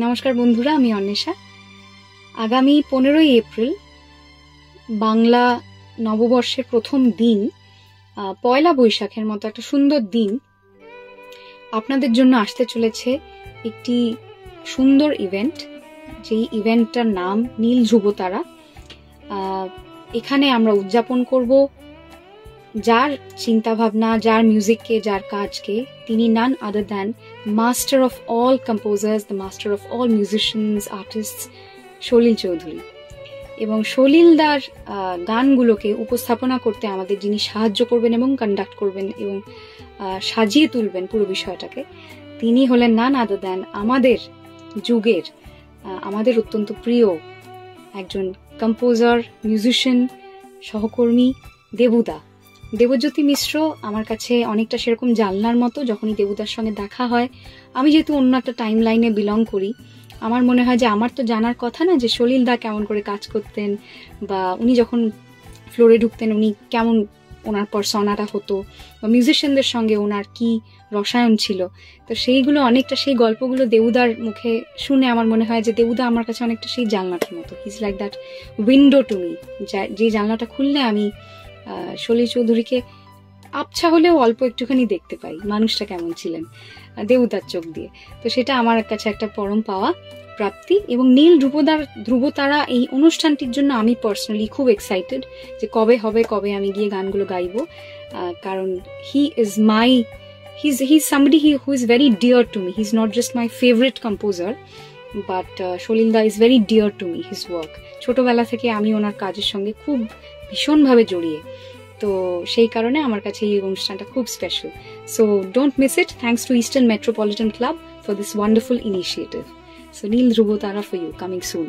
নমস্কার বন্ধুরা, আমি অন্বেষা। আগামী 15ই এপ্রিল বাংলা নববর্ষের প্রথম দিন, পয়লা বৈশাখের মতো একটা সুন্দর দিন আপনাদের জন্য আসতে চলেছে একটি সুন্দর ইভেন্ট, যেই ইভেন্টটার নাম নীল ধ্রুবতারা। এখানে আমরা উদযাপন করব যার চিন্তাভাবনা, যার মিউজিককে, যার কাজকে, তিনি none other than master of all composers, the master of all musicians, artists, Salil Chowdhury. এবং সলিলদার গানগুলোকে উপস্থাপনা করতে আমাদের যিনি সাহায্য করবেন এবং কন্ডাক্ট করবেন এবং সাজিয়ে তুলবেন পুরো বিষয়টাকে, তিনি হলেন নান আদার দ্যান আমাদের যুগের, আমাদের অত্যন্ত প্রিয় একজন কম্পোজার, মিউজিশিয়ান, সহকর্মী দেবুদা। দেবজ্যোতি মিশ্র আমার কাছে অনেকটা সেরকম জানলার মতো। যখনই দেবুদার সঙ্গে দেখা হয়, আমি যেহেতু অন্য একটা টাইম লাইনে বিলং করি, আমার মনে হয় যে আমার তো জানার কথা না যে সলিল দা কেমন করে কাজ করতেন, বা উনি যখন ফ্লোরে ঢুকতেন উনি কেমন, ওনার পার্সোনাটা হতো, বা মিউজিশিয়ানদের সঙ্গে ওনার কি রসায়ন ছিল। তো সেইগুলো অনেকটা, সেই গল্পগুলো দেবুদার মুখে শুনে আমার মনে হয় যে দেবুদা আমার কাছে অনেকটা সেই জানলাটার মতো। Is like that window to me, যে জানলাটা খুললে আমি সলিল চৌধুরীকে আবছা হলেও অল্প একটুখানি দেখতে পাই, মানুষটা কেমন ছিলেন দেবুদার চোখ দিয়ে। তো সেটা আমার কাছে একটা পরম পাওয়া, প্রাপ্তি। এবং নীল ধ্রুবতারা এই অনুষ্ঠানটির জন্য আমি পার্সোনালি খুব এক্সাইটেড যে কবে হবে, কবে আমি গিয়ে গানগুলো গাইবো। কারণ he is somebody who is very dear to me. He's not just my favorite composer, but সলিলদা is very dear to me, his work. ছোটবেলা থেকে আমি ওনার কাজের সঙ্গে খুব ভীষণভাবে জড়িয়ে, তো সেই কারণে আমার কাছে এই অনুষ্ঠানটা খুব special. So don't miss it. Thanks to eastern metropolitan club for this wonderful initiative. So Neel Dhrubatara for you, coming soon.